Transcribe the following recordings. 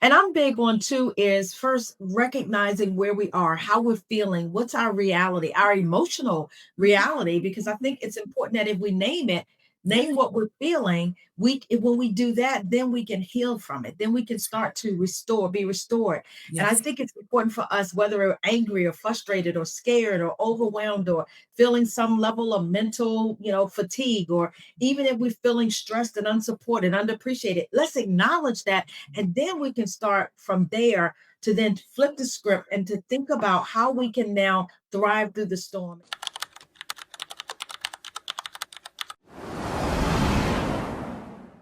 And I'm big on too is first recognizing where we are, how we're feeling, what's our reality, our emotional reality, because I think it's important that if we name it, Yeah. name what we're feeling, when we do that, then we can heal from it. Then we can start to be restored. And I Yes. think it's important for us, whether we're angry or frustrated or scared or overwhelmed or feeling some level of mental, fatigue, or even if we're feeling stressed and unsupported, underappreciated, let's acknowledge that, and then we can start from there to then flip the script and to think about how we can now thrive through the storm.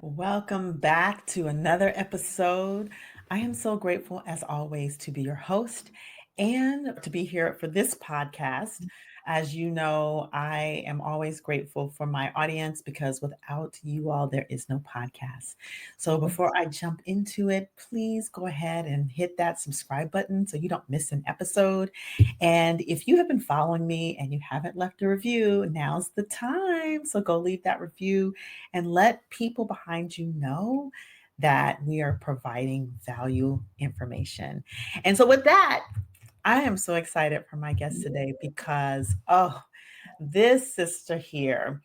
Welcome back to another episode. I am so grateful, as always, to be your host and to be here for this podcast. As you know, I am always grateful for my audience because without you all, there is no podcast. So before I jump into it, please go ahead and hit that subscribe button so you don't miss an episode. And if you have been following me and you haven't left a review, now's the time. So go leave that review and let people behind you know that we are providing value information. And so, with that, I am so excited for my guest today because, this sister here.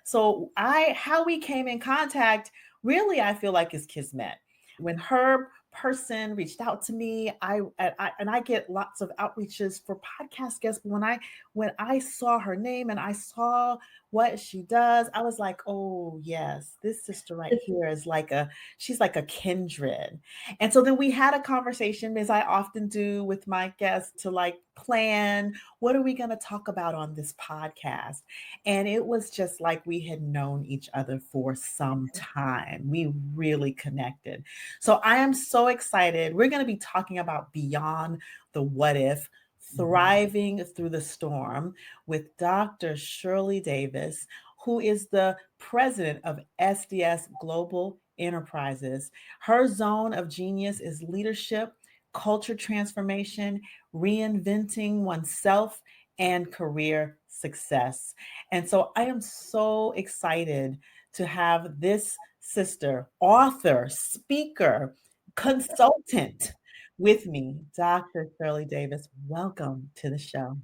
So, how we came in contact, really, I feel like is kismet. When her person reached out to me, I get lots of outreaches for podcast guests. But when I saw her name and I saw what she does, I was like, oh yes, this sister right here is she's like a kindred. And so then we had a conversation, as I often do with my guests, to like plan what are we going to talk about on this podcast. And it was just like we had known each other for some time. We really connected. So I am so excited. We're going to be talking about beyond the what if, thriving through the storm, with Dr. Shirley Davis, who is the president of SDS Global Enterprises. Her zone of genius is leadership, culture transformation, reinventing oneself, and career success. And so I am so excited to have this sister, author, speaker, consultant with me, Dr. Shirley Davis. Welcome to the show.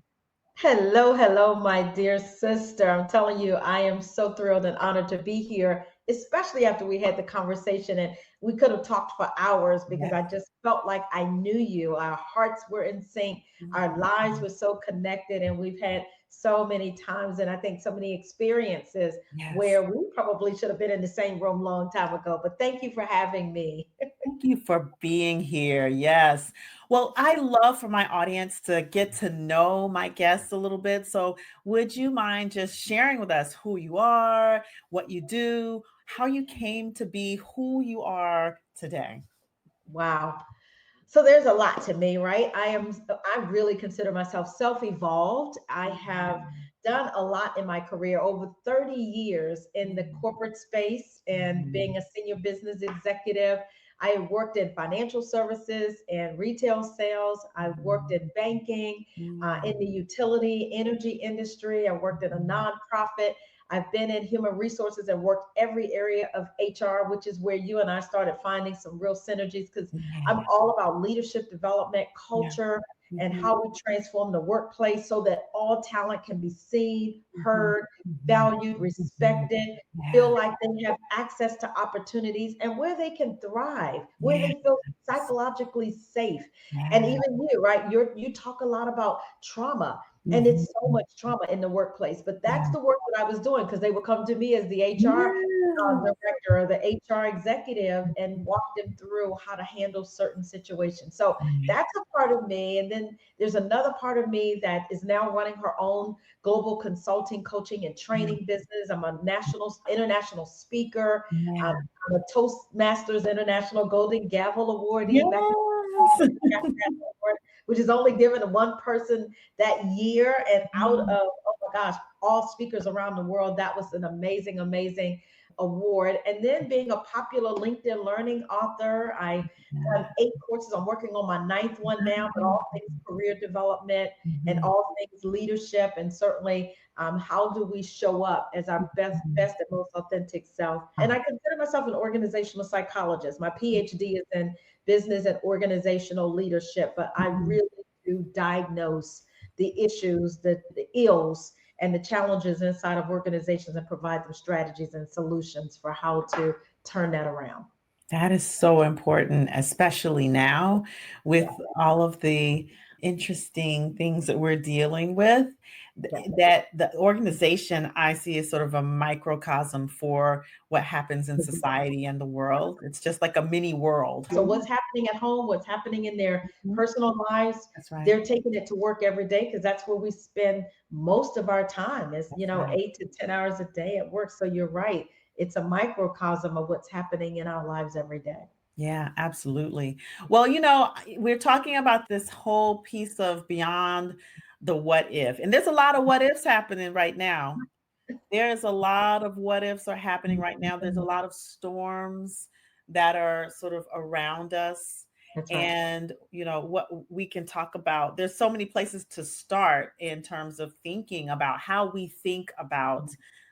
Hello, hello, my dear sister. I'm telling you, I am so thrilled and honored to be here, especially after we had the conversation and we could have talked for hours because Yes. I just felt like I knew you. Our hearts were in sync, our lives were so connected, and we've had so many times and I think so many experiences Yes. where we probably should have been in the same room long time ago. But thank you for having me. Thank you for being here. Yes. Well, I love for my audience to get to know my guests a little bit. So, would you mind just sharing with us who you are, what you do, how you came to be who you are today? Wow. So there's a lot to me, right? I really consider myself self-evolved. I have Mhm. done a lot in my career, over 30 years in the corporate space and being a senior business executive. I worked in financial services and retail sales. I worked in banking, in the utility energy industry. I worked in a nonprofit. I've been in human resources and worked every area of HR, which is where you and I started finding some real synergies because I'm Yeah. all about leadership development, Yeah. culture, and Mhm. how we transform the workplace so that all talent can be seen, Mhm. heard, Mhm. valued, Mhm. respected, Yeah. feel like they have access to opportunities and where they can thrive, where Yes. they feel psychologically safe. And Yeah. even you, right? You talk a lot about trauma. And Mhm. it's so much trauma in the workplace, but that's Yeah. the work that I was doing because they would come to me as the HR Yes. director or the HR executive and walk them through how to handle certain situations. So that's a part of me. And then there's another part of me that is now running her own global consulting, coaching, and Yeah. training business. I'm a international speaker. Yeah. I'm a Toastmasters International Golden Gavel awardee back Yes. which is only given to one person that year. And out of, oh my gosh, all speakers around the world, that was an amazing, amazing award, and then being a popular LinkedIn learning author. I done 8 courses. I'm working on my ninth one now, but all things career development and Mhm. all things leadership, and certainly how do we show up as our best and most authentic self. And I consider myself an organizational psychologist. My PhD is in business and organizational leadership, but I Mhm. really do diagnose the issues, the ills, and the challenges inside of organizations and provide them strategies and solutions for how to turn that around. That is so important, especially now with Yeah, all of the interesting things that we're dealing with. yeah. That the organization I see is sort of a microcosm for what happens in society and the world. It's just like a mini world. So what's happening at home, what's happening in their Mhm. personal lives, That's right. they're taking it to work every day because that's where we spend most of our time is, That's right. 8 to 10 hours a day at work. So you're right. It's a microcosm of what's happening in our lives every day. Yeah, absolutely. Well, we're talking about this whole piece of beyond the what if, and there's a lot of what ifs happening right now. There's a lot of what ifs are happening right now. There's a lot of storms that are sort of around us. That's right. And, what we can talk about, there's so many places to start in terms of thinking about how we think about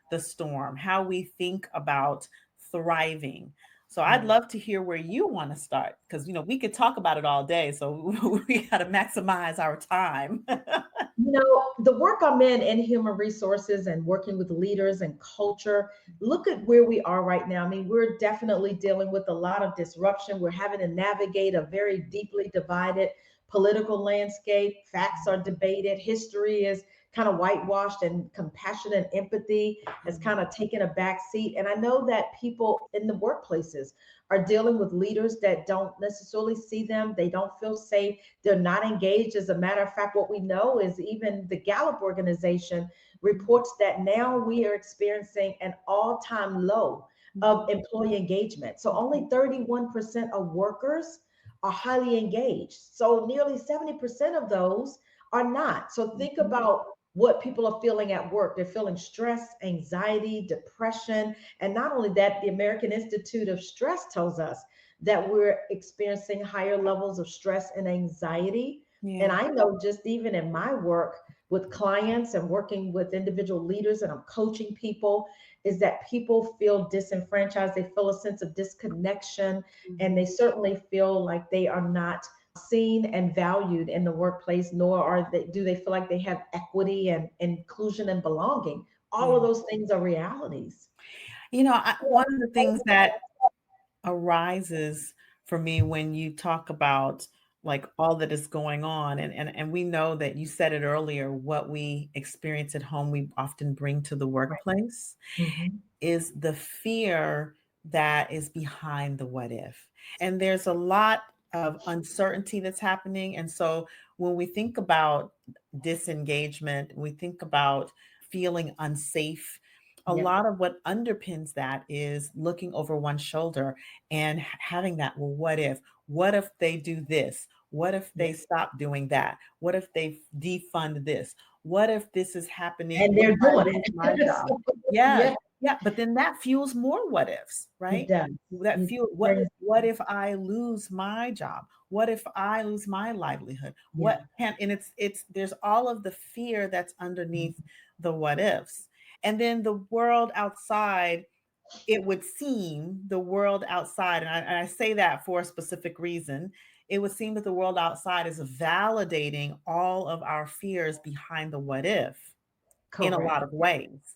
the storm, how we think about thriving. So I'd Yeah. love to hear where you want to start because, we could talk about it all day. So we got to maximize our time. The work I'm in human resources and working with leaders and culture, look at where we are right now. I mean, we're definitely dealing with a lot of disruption. We're having to navigate a very deeply divided political landscape. Facts are debated. History is kind of whitewashed, and compassion and empathy has kind of taken a back seat. And I know that people in the workplaces are dealing with leaders that don't necessarily see them. They don't feel safe. They're not engaged. As a matter of fact, what we know is even the Gallup organization reports that now we are experiencing an all-time low of employee engagement. So only 31% of workers are highly engaged. So nearly 70% of those are not. So think about what people are feeling at work. They're feeling stress, anxiety, depression. And not only that, the American Institute of Stress tells us that we're experiencing higher levels of stress and anxiety. And Yeah. I know just even in my work with clients and working with individual leaders, and I'm coaching people, is that people feel disenfranchised. They feel a sense of disconnection, and they certainly feel like they are not seen and valued in the workplace, nor do they feel like they have equity and inclusion and belonging. All Yeah. of those things are realities. One of the things that arises for me when you talk about like all that is going on and we know that you said it earlier, what we experience at home we often bring to the Right. workplace Mm-hmm. is the fear that is behind the what if. And there's a lot of uncertainty that's happening. And so when we think about disengagement, we think about feeling unsafe. A Yep. lot of what underpins that is looking over one's shoulder and having that, well, what if? What if they do this? What if they Yep. stop doing that? What if they defund this? What if this is happening? And What they're if I doing lose my it. job? So, Yeah, yeah, yeah, but then that fuels more what ifs, it right? does. That It fuel brings, what if I lose my job? What if I lose my livelihood? yeah. What can and it's there's all of the fear that's underneath the what ifs. And then the world outside, it would seem the world outside, and I say that for a specific reason. It would seem that the world outside is validating all of our fears behind the what if in a lot Correct. of ways.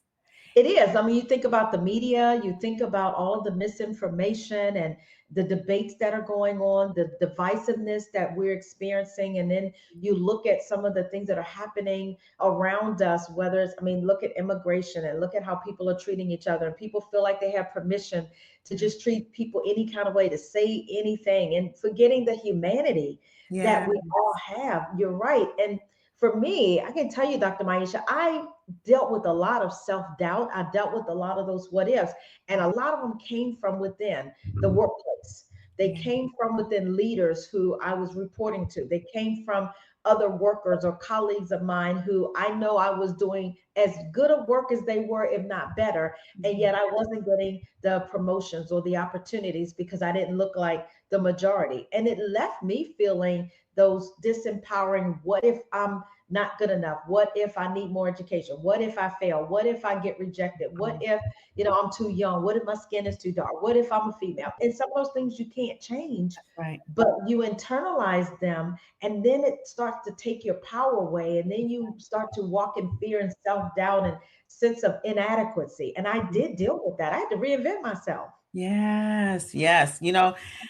It is. I mean, you think about the media, you think about all of the misinformation and the debates that are going on, the divisiveness that we're experiencing. And then you look at some of the things that are happening around us, whether it's, I mean, look at immigration and look at how people are treating each other. And people feel like they have permission to just treat people any kind of way, to say anything, and forgetting the humanity that Yeah. we all have. You're right. And for me, I can tell you, Dr. Maisha, I dealt with a lot of self-doubt. I dealt with a lot of those what ifs, and a lot of them came from within the workplace. They Yeah. came from within leaders who I was reporting to. They came from other workers or colleagues of mine who I know I was doing as good of work as they were, if not better. And Mhm. yet I wasn't getting the promotions or the opportunities because I didn't look like the majority. And it left me feeling those disempowering, what if I'm not good enough? What if I need more education? What if I fail? What if I get rejected? What Oh, if, I'm too young? What if my skin is too dark? What if I'm a female? And some of those things you can't change, that's right. but you internalize them, and then it starts to take your power away, and then you start to walk in fear and self-doubt and sense of inadequacy. And I did deal with that. I had to reinvent myself. Yes, yes.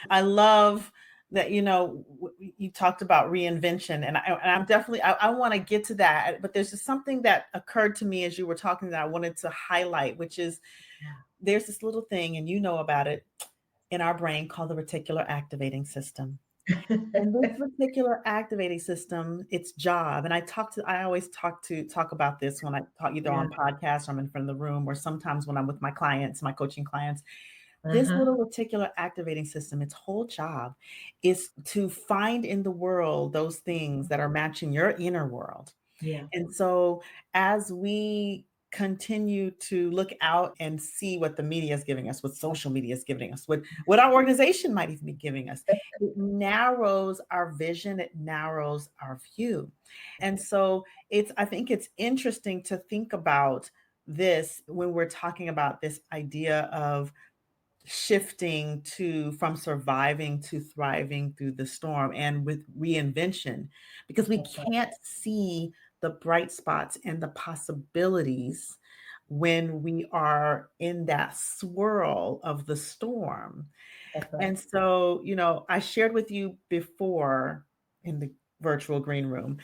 I love that, you talked about reinvention, and I'm definitely, I want to get to that, but there's just something that occurred to me as you were talking that I wanted to highlight, which is there's this little thing, and you know about it in our brain called the reticular activating system. And this reticular activating system, its job, and I always talk about this when I talk either Yeah. on podcasts or I'm in front of the room, or sometimes when I'm with my clients, my coaching clients. This Uh-huh. little reticular activating system, its whole job is to find in the world those things that are matching your inner world. Yeah. And so as we continue to look out and see what the media is giving us, what social media is giving us, what our organization might even be giving us, it narrows our vision, it narrows our view. And so I think it's interesting to think about this when we're talking about this idea of shifting to from surviving to thriving through the storm and with reinvention, because we That's right. can't see the bright spots and the possibilities when we are in that swirl of the storm. That's right. And so, I shared with you before in the virtual green room,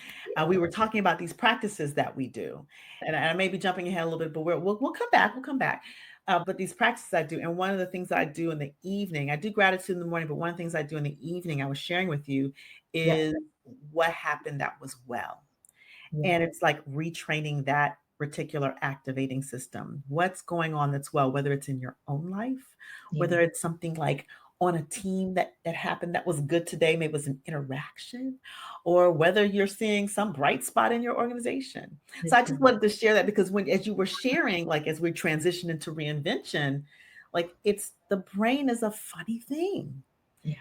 we were talking about these practices that we do. And I may be jumping ahead a little bit, but we'll come back. We'll come back. But these practices I do, and one of the things I do in the evening, I do gratitude in the morning, but one of the things I do in the evening, I was sharing with you, Yeah. is what happened that was well. Yeah. And it's like retraining that reticular activating system. What's going on that's well, whether it's in your own life, Yeah. whether it's something like on a team that happened that was good today, maybe it was an interaction, or whether you're seeing some bright spot in your organization. So I That's just right. wanted to share that because as you were sharing, like as we transition into reinvention, like the brain is a funny thing. Yeah.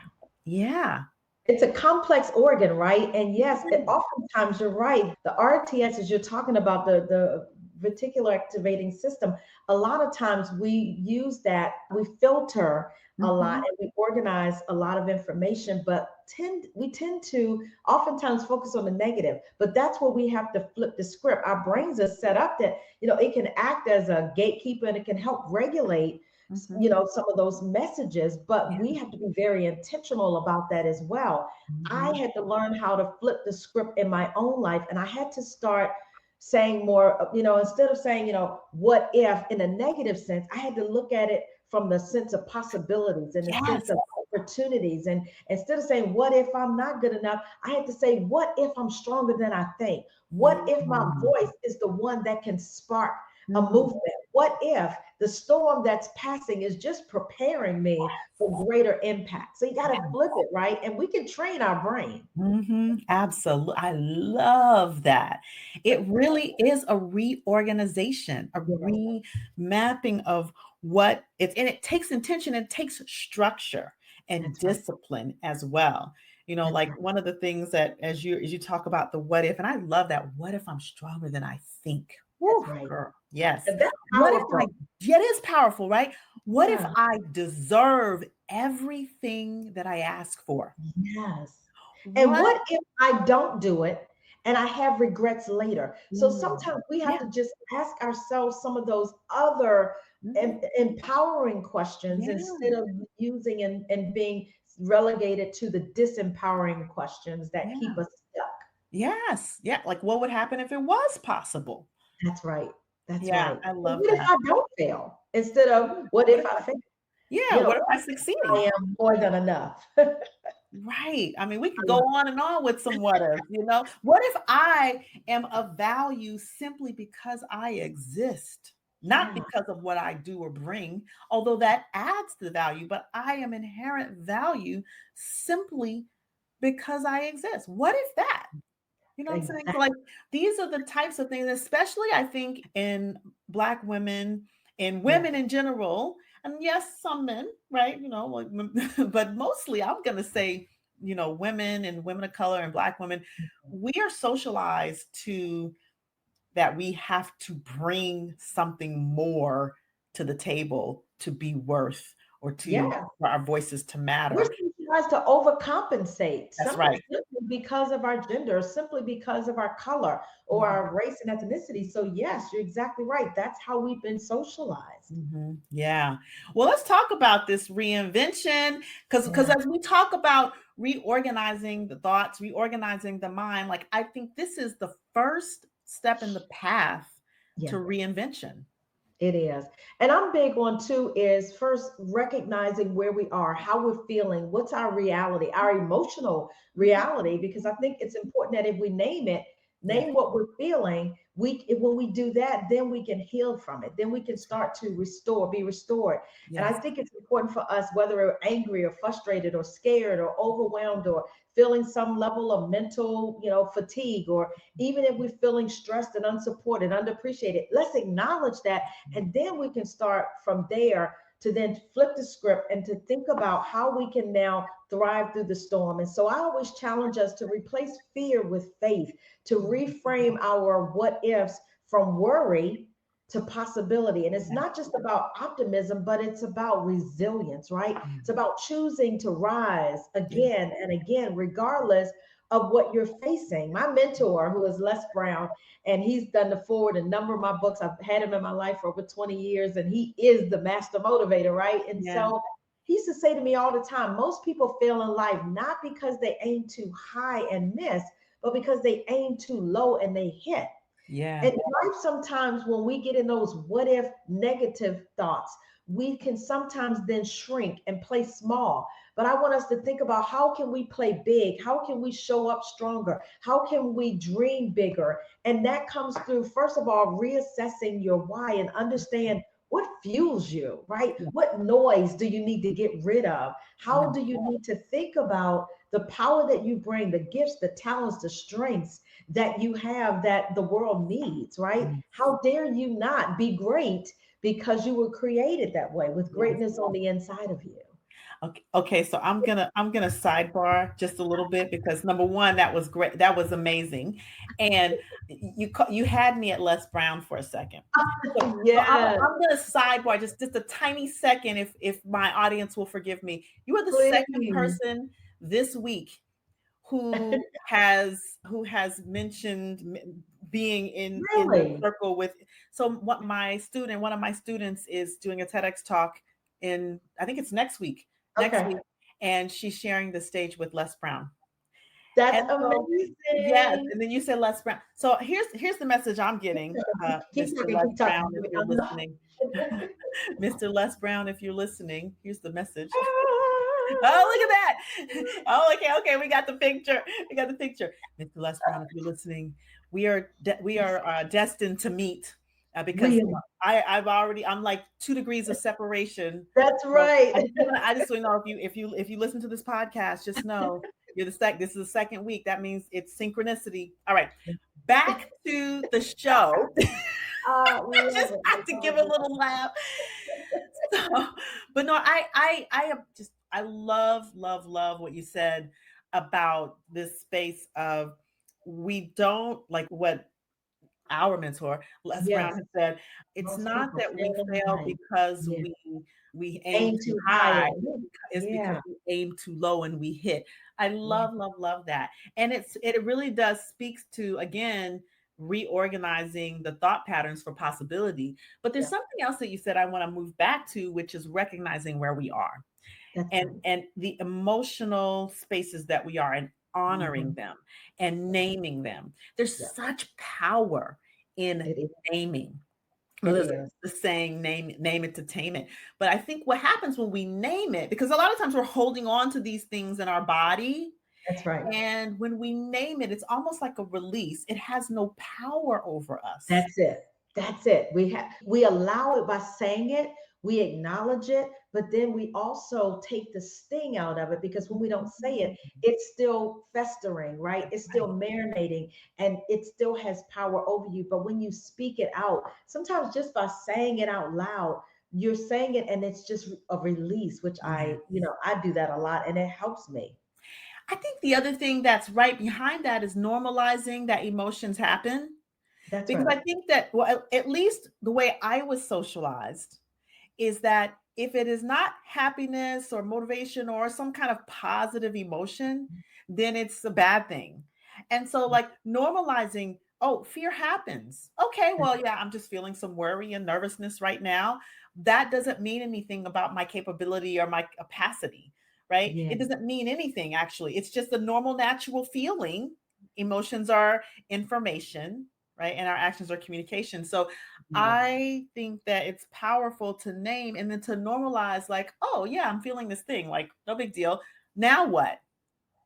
Yeah. It's a complex organ, right? And yes, oftentimes you're right. The RTS, as you're talking about, the reticular activating system, a lot of times we use that, we filter a lot Mhm. and we organize a lot of information, but we tend to oftentimes focus on the negative. But that's where we have to flip the script. Our brains are set up that, it can act as a gatekeeper and it can help regulate Mhm. some of those messages, but Yeah. we have to be very intentional about that as well. I Mhm. had to learn how to flip the script in my own life, and I had to start saying more, instead of saying, what if in a negative sense, I had to look at it from the sense of possibilities and the sense Yes. of opportunities. And instead of saying, what if I'm not good enough, I had to say, what if I'm stronger than I think? What if my Mhm. voice is the one that can spark a Mhm. movement? What if the storm that's passing is just preparing me for greater impact? So you got to flip it, right? And we can train our brain. Absolutely. I love that. It really is a reorganization, a Yeah, remapping of what it's, and it takes intention, it takes structure and that's right. discipline as well. That's Like right. one of the things that as you talk about the what if, and I love that. What if I'm stronger than I think? Woo, That's right. girl. Yes. And that's What if powerful. yeah, it is powerful, right? What if Yeah. I deserve everything that I ask for? Yes. And What? what if I don't do it and I have regrets later? So Mm. sometimes we have Yeah. to just ask ourselves some of those other Mhm. empowering questions Yeah. instead of using and being relegated to the disempowering questions that keep Yeah. us stuck. Yes. Yeah. Like what would happen if it was possible? That's right. That's Yeah, right. I And love what if that. I don't fail? Instead of Yeah. what What if if I I fail? yeah, what if I What if succeed? I am more than enough? Right. I mean, we could I go love on and on with some what ifs. What if I am of value simply because I exist, not Yeah, because of what I do or bring, although that adds to the value, but I am inherent value simply because I exist. What if that? You know what I'm saying? So Exactly. like these are the types of things, especially I think in Black women, in Yes. women in general, and yes, some men, right? But mostly I'm gonna say, women and women of color and Black women, we are socialized to that we have to bring something more to the table to be worth or Yeah. for our voices to We're matter. socialized to overcompensate That's simply right. because of our gender, simply because of our color or Mhm. our race and ethnicity. So yes, you're exactly right. That's how we've been socialized. Yeah. Well, let's talk about this reinvention because Yeah. as we talk about reorganizing the thoughts, reorganizing the mind, like I think this is the first step in the path to Yeah. reinvention. It is. And I'm big on too is first recognizing where we are, how we're feeling, what's our reality, our emotional reality, because I think it's important that if we name it, Yeah. name what we're feeling, when we do that, then we can heal from it. Then we can start to restore, be restored. And I Yes. think it's important for us, whether we're angry or frustrated or scared or overwhelmed or feeling some level of mental, fatigue, or even if we're feeling stressed and unsupported, underappreciated, let's acknowledge that, and then we can start from there to then flip the script and to think about how we can now thrive through the storm. And so I always challenge us to replace fear with faith, to reframe our what ifs from worry to possibility. And it's Yeah. not just about optimism, but it's about resilience, right? It's about choosing to rise Yeah. again and again, regardless of what you're facing. My mentor, who is Les Brown, and he's done the forward a number of my books. I've had him in my life for over 20 years, and he is the master motivator, right? And Yeah. so he used to say to me all the time, most people fail in life not because they aim too high and miss, but because they aim too low and they hit. Yeah. And life sometimes when we get in those what if negative thoughts, we can sometimes then shrink and play small. But I want us to think about how can we play big? How can we show up stronger? How can we dream bigger? And that comes through, first of all, reassessing your why and understand what fuels you, right? Yeah. What noise do you need to get rid of? Yeah. How do you need to think about the power that you bring, the gifts, the talents, the strengths that you have that the world needs, right? Mm. How dare you not be great because you were created that way with Yes. greatness on the inside of you? Okay, okay, so I'm gonna sidebar just a little bit because number one, that was great, that was amazing, and you had me at Les Brown for a second. So Yes, I'm gonna sidebar just a tiny second, if my audience will forgive me. You are the second please. person this week who has mentioned being in the Really? circle with. So what one of my students is doing a TEDx talk in, I think it's next Okay. week, and she's sharing the stage with Les Brown. That's And so yes, amazing. and then you said Les Brown. So here's the message I'm getting, Keep Mr. talking, Les keep Brown, talking. if you're listening. Mr. Les Brown, if you're listening, here's the message. Oh, look at that. Oh, okay, we got the picture. We got the picture. Mr. Les Brown, if you're listening, we are destined to meet, because We are. I'm like 2 degrees of separation. That's So right. I just want to know, if you listen to this podcast, just know this is the second week. That means it's synchronicity. All right. Back to the show. I I love just it. have to give a little laugh. So, but no, I am just, I love what you said about this space of, we don't, like what our mentor Les Brown Yes, has said, it's most not people that we fail in fail life. because Yeah. we aim Aim too too high. high. It's because Yeah, we aim too low and we hit. I yeah, love that. And it really does speaks to, again, reorganizing the thought patterns for possibility. But there's yeah. something else that you said I want to move back to, which is recognizing where we are, That's and right. the emotional spaces that we are, and honoring Mhm. them and Yeah, naming them. There's yeah. such power in It is. naming. Well, It there's is. the saying, name it to tame it. But I think what happens when we name it, because a lot of times we're holding on to these things in our body, That's right. and when we name it, it's almost like a release. It has no power over us. That's it. That's it. We allow it by saying it. we acknowledge it, but then we also take the sting out of it, because when we don't say it, it's still festering, right? It's still Right. marinating, and it still has power over you. But when you speak it out, sometimes just by saying it out loud, you're saying it and it's just a release, which Yeah. I do that a lot and it helps me. I think the other thing that's right behind that is normalizing that emotions happen. That's Because right. I think that, well, at least the way I was socialized is that if it is not happiness or motivation or some kind of positive emotion, then it's a bad thing. And so, like, normalizing, oh, fear happens. Okay, well, yeah, I'm just feeling some worry and nervousness right now. That doesn't mean anything about my capability or my capacity, right? Yeah. It doesn't mean anything, actually. It's just a normal, natural feeling. Emotions are information, right? And our actions are communication. So, Yes. I think that it's powerful to name and then to normalize, like, oh, yeah, I'm feeling this thing, like, no big deal. Now what?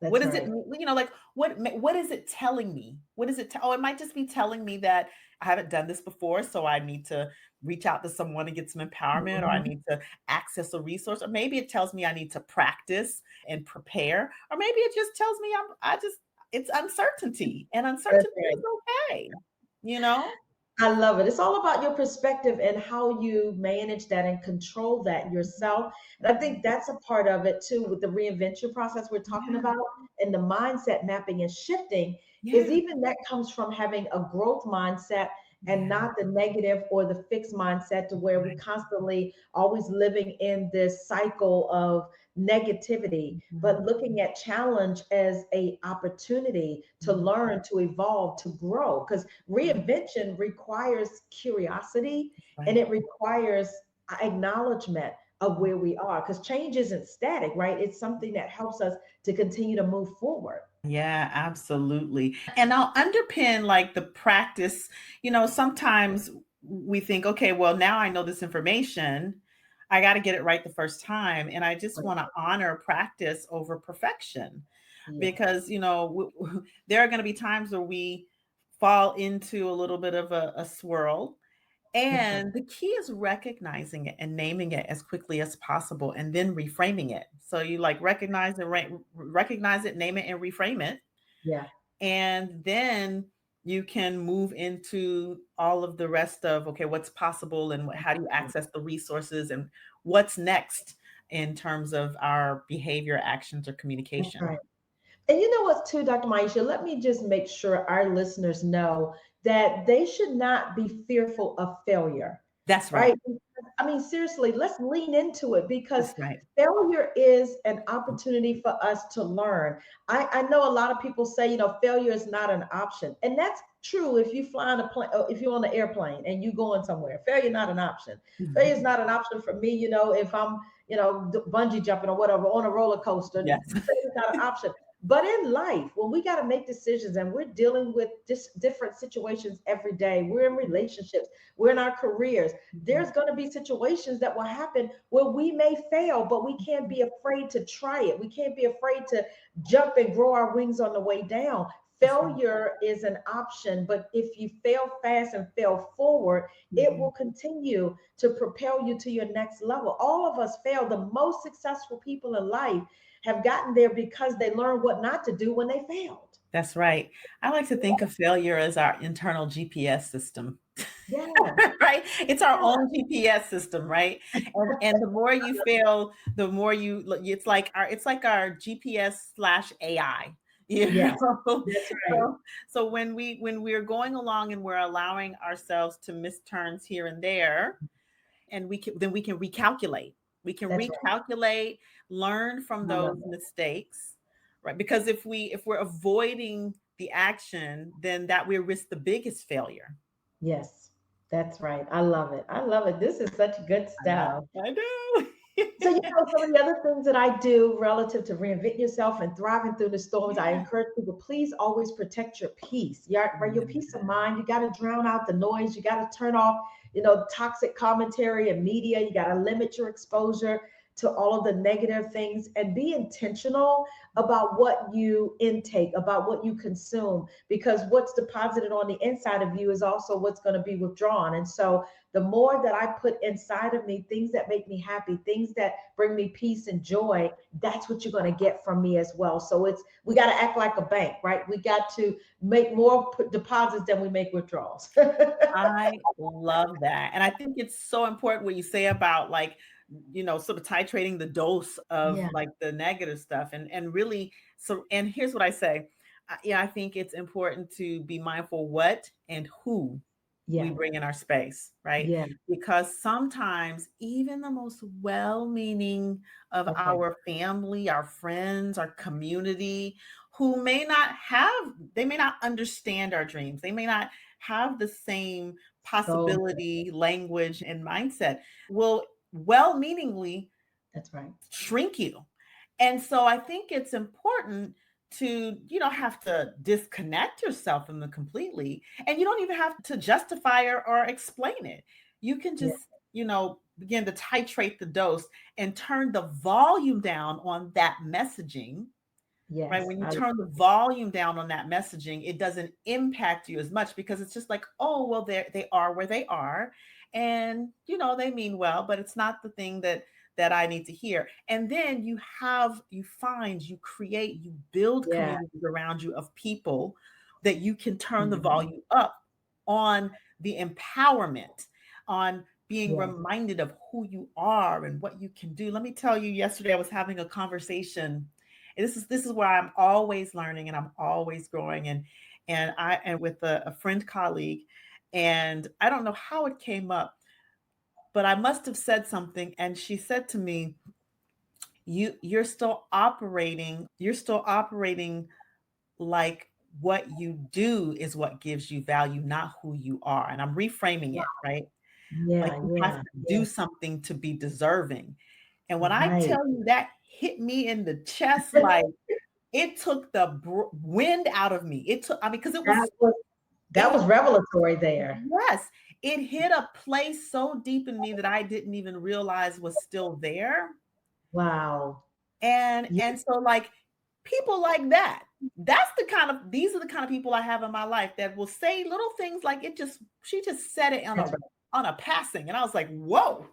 What That's is it? right. Like, what is it telling me? What is it? Oh, it might just be telling me that I haven't done this before, so I need to reach out to someone and get some empowerment, or I Mhm. need to access a resource, or maybe it tells me I need to practice and prepare, or maybe it just tells me it's uncertainty, and That's uncertainty is right. okay, you know? I love it. It's all about your perspective and how you manage that and control that yourself. And I think that's a part of it too, with the reinvention process we're talking Yeah, about, and the mindset mapping and shifting, is yeah, even that comes from having a growth mindset and yeah, not the negative or the fixed mindset, to where we right. constantly always living in this cycle of negativity, Mhm, but looking at challenge as a opportunity to mhm, learn, to evolve, to grow. Because mhm. reinvention requires curiosity, and Right. it requires acknowledgement of Mhm. where we are, because change isn't static, right? It's something that helps us to continue to move forward. Yeah, absolutely. And I'll underpin like the practice. Sometimes we think, okay, well, now I know this information. I got to get it right the first time. And I just want to honor practice over perfection Yes. because, there are going to be times where we fall into a little bit of a swirl. That's right. And the key is recognizing it and naming it as quickly as possible and then reframing it. So you like recognize it, name it, and reframe it. Yeah. And then you can move into all of the rest of, okay, what's possible and how do you access the resources and what's next in terms of our behavior, actions, or That's communication. right. And you know what, too, Dr. Maisha, let me just make sure our listeners know that they should not be fearful of failure, That's right. right? I mean, seriously, let's lean into it, because That's right. failure is an opportunity for us to learn. I know a lot of people say, failure is not an option. And that's true if you fly on a plane, if you're on an airplane and you going somewhere. Failure not an option. Failure is not an option for me, if I'm, bungee jumping or whatever on a roller coaster. Yes. Failure is not an option. But in life, when we got to make decisions and we're dealing with just different situations every day, we're in relationships, we're in our careers, there's going to be situations that will happen where we may fail, but we can't be afraid to try it. We can't be afraid to jump and grow our wings on the way down. That's right. Failure is an option, but if you fail fast and fail forward, it Mhm. will continue to propel you to your next level. All of us fail. The most successful people in life have gotten there because they learned what not to do when they failed. That's right. I like to think of failure as our internal GPS system. Yeah, Right? It's our yeah, own GPS system, right? And the more you fail, the more it's like our GPS slash AI. You yes, know? that's right. So when we're going along and we're allowing ourselves to miss turns here and there, and we can recalculate. We can That's right. recalculate, learn from I love those it. mistakes, right? Because if we're avoiding the action, then that we risk the biggest failure. Yes, that's right. I love it. I love it. This is such good I know. stuff. I do. So, some of the other things that I do relative to reinvent yourself and thriving through the storms, I Yeah. encourage people, please always protect your peace. Your peace of mind. You got to drown out the noise. You got to turn off, toxic commentary and media. You got to limit your exposure. to all of the negative things, and be intentional about what you intake, about what you consume, because what's deposited on the inside of you is also what's going to be withdrawn. And so the more that I put inside of me, things that make me happy, things that bring me peace and joy, that's what you're going to get from me as well. So we got to act like a bank, right? We got to make more deposits than we make withdrawals. I love that. And I think it's so important what you say about like, sort of titrating the dose of Yeah, like the negative stuff and really and here's what I say. Yeah, I think it's important to be mindful what and who we yeah, bring in our space, right? yeah. Because sometimes even the most well-meaning of That's right. our family, our friends, our community, who may not have, they may not understand our dreams. They may not have the same So possibility, language, and mindset, will well-meaningly that's right. shrink you. And so I think it's important to, you don't have to disconnect yourself from them completely. And you don't even have to justify or explain it. You can Yeah. just, begin to titrate the dose and turn the volume down on that messaging. Right, Yes. when you turn the volume down on that messaging, it doesn't impact you as much because it's just like, oh, well, they are where they are, and they mean well, but it's not the thing that I need to hear. And then you create, you build Yeah. communities around you of people that you can turn the Mhm. volume up on the empowerment, on being Yeah. reminded of who you are and what you can do. Let me tell you, yesterday I was having a conversation, and this is where I'm always learning and I'm always growing, and with a friend colleague, and I don't know how it came up, but I must have said something, and she said to me, you're still operating like what you do is what gives you value, not who you are. And I'm reframing Wow. it, right? Like Yeah. you have Yeah. to Yeah. do something to be deserving. And when I Right. tell you that hit me in the chest, like it took the wind out of me. It took, I mean, because That was that it, was revelatory there. yes, it hit a place so deep in me that I didn't even realize was still there. Wow. Yeah. And so like people like that, these are the kind of people I have in my life that will say little things like she just said it That's on a passing. And I was like, whoa.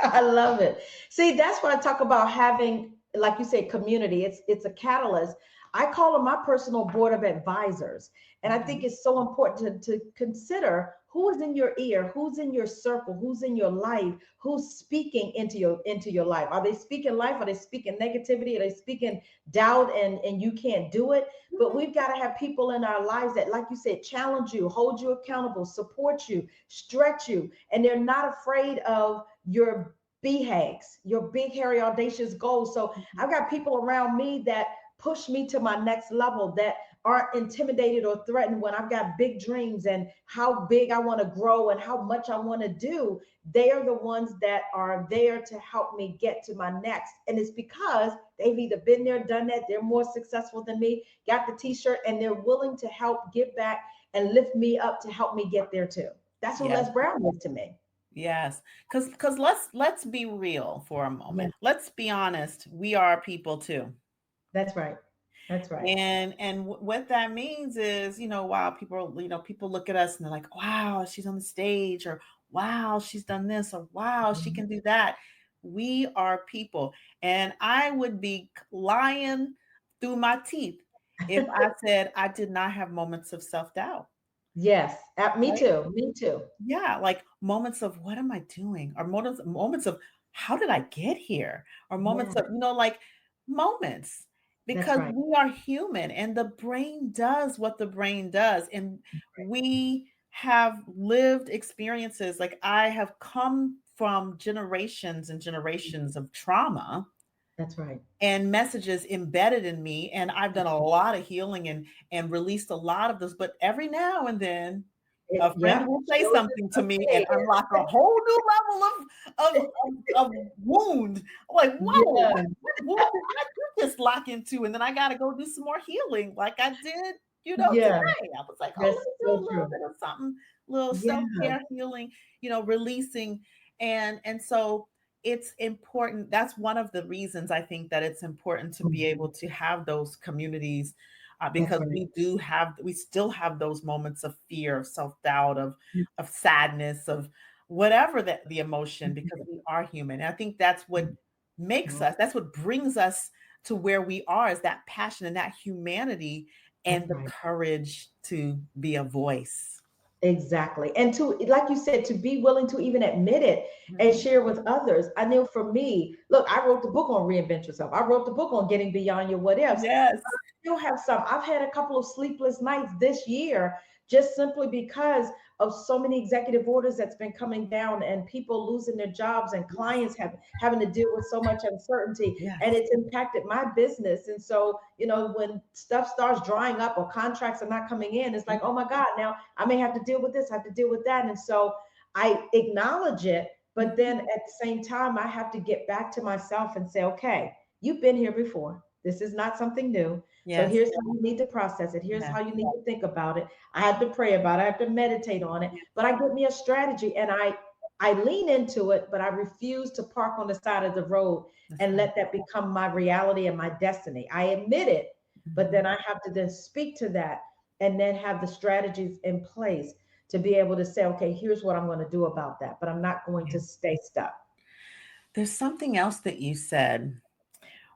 I love it. See, that's what I talk about having, like you say, community. It's a catalyst. I call them my personal board of advisors. And I think Mhm. it's so important to consider who is in your ear, who's in your circle, who's in your life, who's speaking into your life. Are they speaking life? Are they speaking negativity? Are they speaking doubt and you can't do it? But we've got to have people in our lives that, like you said, challenge you, hold you accountable, support you, stretch you, and they're not afraid of your BHAGs, your big, hairy, audacious goals. So I've got people around me that push me to my next level, that aren't intimidated or threatened when I've got big dreams and how big I want to grow and how much I want to do. They are the ones that are there to help me get to my next. And it's because they've either been there, done that, they're more successful than me, got the t-shirt, and they're willing to help give back and lift me up to help me get there too. That's what Yes. Les Brown is to me. Yes. Because let's be real for a Yeah, moment. Let's be honest. We are people too. that's right. That's right. And what that means is, wow, people look at us and they're like, wow, she's on the stage, or wow, she's done this, or wow, she Mhm. can do that. We are people. And I would be lying through my teeth if I said I did not have moments of self-doubt, Yes, me right? too. Me too. Yeah, like moments of what am I doing? Or moments of how did I get here? Or Yeah, moments of, like moments, that's because right. we are human and the brain does what the brain does. And we have lived experiences. Like I have come from generations and generations of trauma That's right. and messages embedded in me. And I've done a lot of healing and released a lot of this. But every now and then, a friend Yep. will say Shows something to its me and face. unlock a whole new level of wound. I'm like, whoa, Yeah, what wound did I just lock into? And then I got to go do some more healing, like I did, yeah, today. I was like, oh, that's let me do a so little true. bit of something, little Yeah, self care healing, releasing, and so. it's important. That's one of the reasons I think that it's important to be able Mhm. to have those communities, That's because right. we still have those moments of fear, of self-doubt, Mm, of sadness, of whatever the emotion, because mhm, we are human. And I think that's what mm. makes No, us, that's what brings us to where we are, is that passion and that humanity that's and the right. courage to be a voice. Exactly. And to, like you said, to be willing to even admit it and Mhm. share with others. I know for me, look, I wrote the book on reinvent yourself. I wrote the book on getting beyond your what ifs. Yes. Still have some. I've had a couple of sleepless nights this year just simply because of so many executive orders that's been coming down and people losing their jobs and clients having to deal with so much uncertainty, and Yes. it's impacted my business. And so, when stuff starts drying up or contracts are not coming in, it's like, oh my God, now I may have to deal with this, I have to deal with that. And so I acknowledge it, but Mhm. then at the same time, I have to get back to myself and say, okay, you've been here before. This is not something new. So Yes. here's how you need to process it. Here's Yes. how you need to think about it. I have to pray about it. I have to meditate on it. Yes. But I get me a strategy and I lean into it, but I refuse to park on the side of the road That's and right. let that become my reality and my destiny. I admit it, but Mhm. then I have to then speak to that and then have the strategies in place to be able to say, okay, here's what I'm going to do about that. But I'm not going Yeah. to stay stuck. There's something else that you said,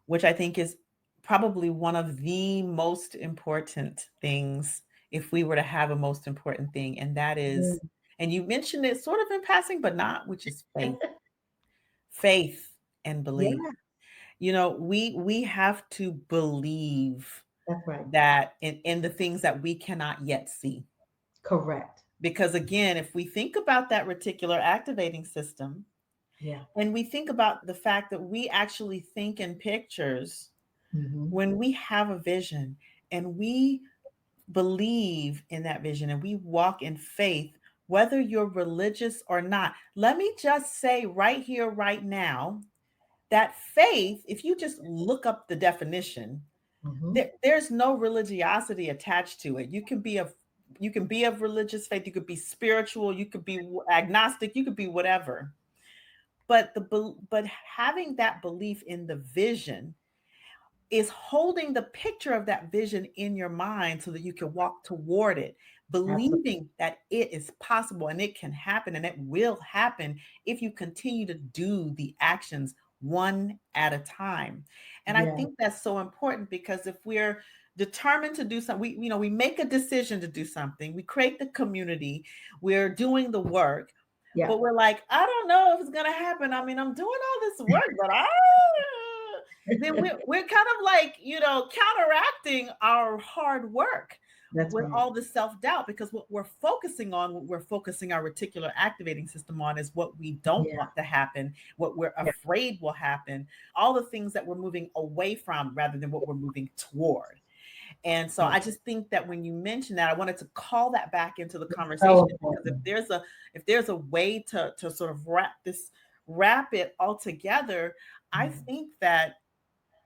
which I think is probably one of the most important things, if we were to have a most important thing, and that is, Mm. and you mentioned it sort of in passing, but not, which is faith. Faith and belief. Yeah, We have to believe that's right. that in the things that we cannot yet see. Correct. Because again, if we think about that reticular activating system, Yeah. and we think about the fact that we actually think in pictures, Hmm. when we have a vision and we believe in that vision and we walk in faith, whether you're religious or not, let me just say right here, right now, that faith, if you just look up the definition, Hmm. there's no religiosity attached to it. You can be of religious faith, you could be spiritual, you could be agnostic, you could be whatever. But having that belief in the vision is holding the picture of that vision in your mind so that you can walk toward it, Absolutely. believing that it is possible and it can happen and it will happen if you continue to do the actions one at a time. And I Yeah. think that's so important, because if we're determined to do something, we make a decision to do something, we create the community, we're doing the work, Yeah. but we're like, I don't know if it's going to happen. I mean, I'm doing all this work, but then we're kind of like, counteracting our hard work That's with right. all the self-doubt, because what we're focusing on, what we're focusing our reticular activating system on, is what we don't Yeah. want to happen, what we're Yeah. afraid will happen, all the things that we're moving away from rather than what we're moving toward. And so Yeah. I just think that when you mentioned that, I wanted to call that back into the It's so conversation, because if important. there's a way to sort of wrap it all together, I Yeah. think that,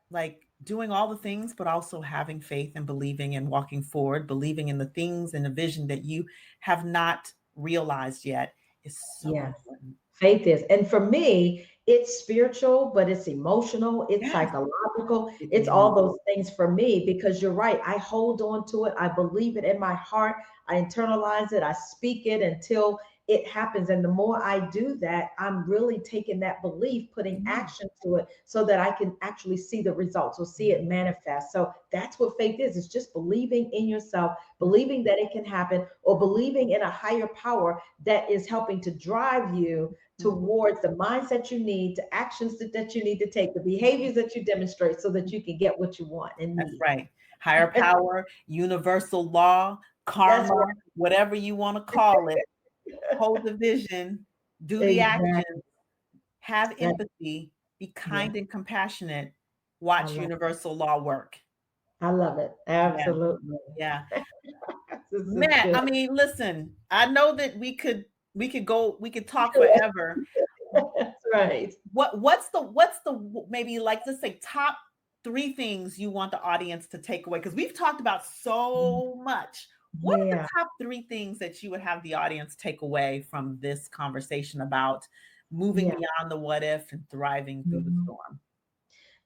like, doing all the things, but also having faith and believing and walking forward, believing in the things and the vision that you have not realized yet, is so Yes. important. Faith is. And for me, it's spiritual, but it's emotional, it's Yes, psychological, it it's all is. those things for me because you're right. I hold on to it. I believe it in my heart. I internalize it. I speak it until it happens. And the more I do that, I'm really taking that belief, putting Mm, action to it so that I can actually see the results or see it manifest. So that's what faith is. It's just believing in yourself, mm, believing that it can happen, or believing in a higher power that is helping to drive you mm. towards the mindset you need, the actions that you need to take, the behaviors that you demonstrate so that you can get what you want and That's need. right. Higher power, universal law, That's karma, whatever you want to call it. Hold the vision, do right. the Exactly. action, have That, empathy, be yeah, kind and compassionate, I watch love universal law work. I love it. Yeah, Absolutely. yeah. This is Matt, good. I mean, listen, I know that we could talk forever. That's right. What's the maybe, like, let's say, top three things you want the audience to take away? Because we've talked about so much. What are the Yeah. top three things that you would have the audience take away from this conversation about moving Yeah. beyond the what if and thriving through the Mhm. storm.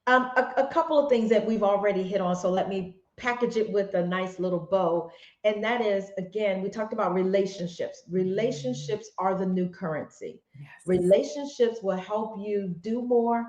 A couple of things that we've already hit on, so let me package it with a nice little bow. And that is, again, we talked about relationships. Relationships are the new currency. Yes. Relationships will help you do more,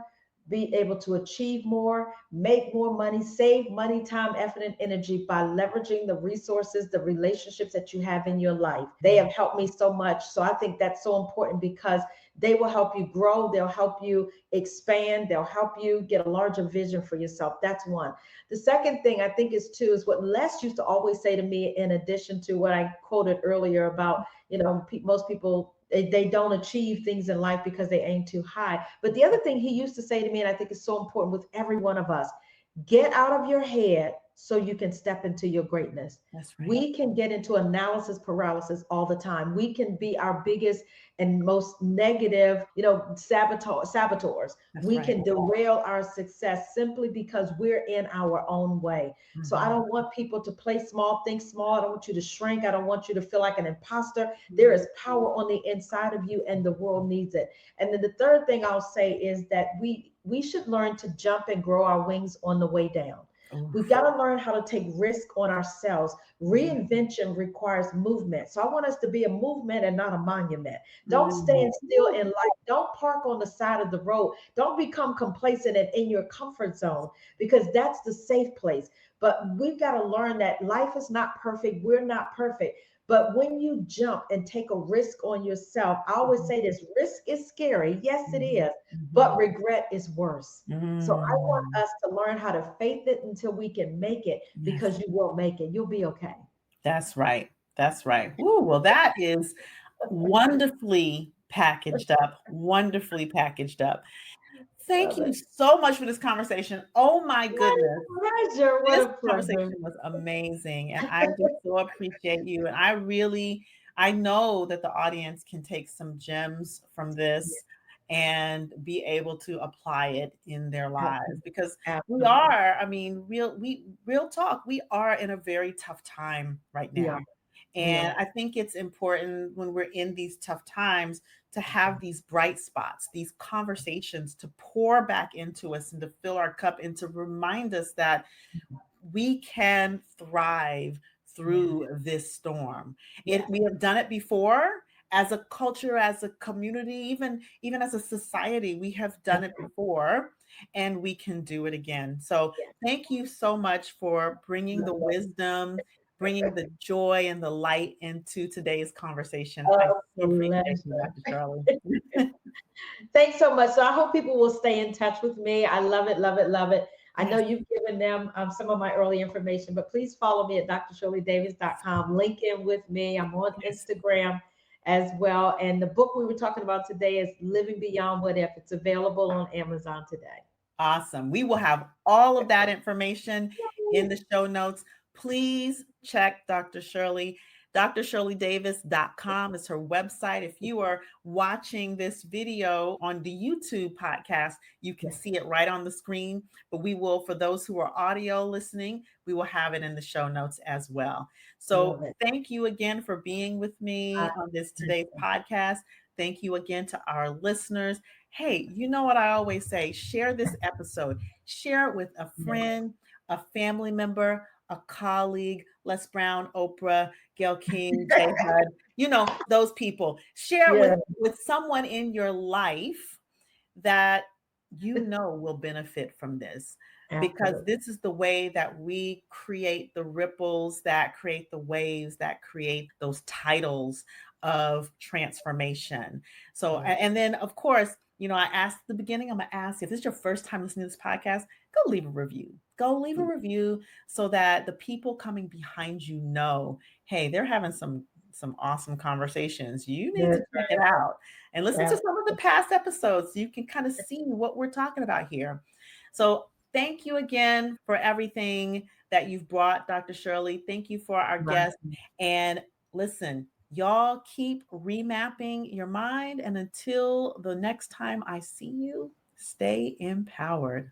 be able to achieve more, make more money, save money, time, effort, and energy by leveraging the resources, the relationships that you have in your life. They have helped me so much. So I think that's so important because they will help you grow, they'll help you expand, they'll help you get a larger vision for yourself. That's one. The second thing I think is too is what Les used to always say to me, in addition to what I quoted earlier about, most people, they don't achieve things in life because they aim too high. But the other thing he used to say to me, and I think is so important with every one of us, get out of your head so you can step into your greatness. That's right. We can get into analysis paralysis all the time. We can be our biggest and most negative, saboteurs. That's We right. can derail our success simply because we're in our own way. So I Mhm. don't want people to play small, think small. I don't want you to shrink. I don't want you to feel like an imposter. There is power on the inside of you, and the world needs it. And then the third thing I'll say is that we should learn to jump and grow our wings on the way down. We've Oof. got to learn how to take risk on ourselves. Mhm. Reinvention requires movement. So I want us to be a movement and not a monument. Don't Mhm. stand still in life. Don't park on the side of the road. Don't become complacent and in your comfort zone, because that's the safe place. But we've got to learn that life is not perfect. We're not perfect. But when you jump and take a risk on yourself, I always Mhm. say this: risk is scary. Yes, it Mhm. is. But Mhm. regret is worse. So I want Mm. us to learn how to faith it until we can make it, Yes, because you will make it. You'll be okay. that's right. That's right. Ooh, well, that is wonderfully packaged up, wonderfully packaged up. Thank Love you it. so much for this conversation. Oh my What goodness. a pleasure. What This a conversation pleasure. was amazing, and I just so appreciate you, and I know that the audience can take some gems from Yeah, this and be able to apply it in their lives, absolutely. because we Absolutely. are, I mean, real talk, we are in a very tough time right We are. now. We And are. I think it's important when we're in these tough times to have these bright spots, these conversations to pour back into us and to fill our cup and to remind us that we can thrive Yeah. through this storm. Yes. We have done it before as a culture, as a community, even as a society. We have done That's it right. before, and we can do it again. So Yes. thank you so much for bringing the wisdom, bringing the joy and the light into today's conversation. I A so appreciate you, pleasure. Dr. Shirley. Thanks so much. So I hope people will stay in touch with me. I love it, love it, love it. I know Yes, you've given them some of my early information, but please follow me at drshirleydavis.com. Link in with me. I'm on yes. Instagram as well. And the book we were talking about today is Living Beyond What If. It's available on Amazon today. Awesome. We will have all of that information in the show notes. Please check Dr. Shirley. drshirleydavis.com is her website. If you are watching this video on the YouTube podcast, you can Yeah, see it right on the screen. But we will, for those who are audio listening, we will have it in the show notes as well. So love it. thank you again for being with me on this today's podcast. Thank you again to our listeners. Hey, you know what I always say? Share this episode, share it with a Yeah. friend, a family member, a colleague, Les Brown, Oprah, Gail King, Jay Hud, those people. Share it Yeah, with someone in your life that will benefit from this, because absolutely. this is the way that we create the ripples, that create the waves, that create those titles of transformation. So, Yeah. and then of course, I asked at the beginning, I'm gonna ask, if this is your first time listening to this podcast, go leave a review. Go leave a review so that the people coming behind you know, hey, they're having some awesome conversations. You need to That's check it out and listen to right. some of the past episodes so you can kind of see what we're talking about here. So thank you again for everything that you've brought, Dr. Shirley. Thank you for our guest. Absolutely. And listen, y'all keep remapping your mind. And until the next time I see you, stay empowered.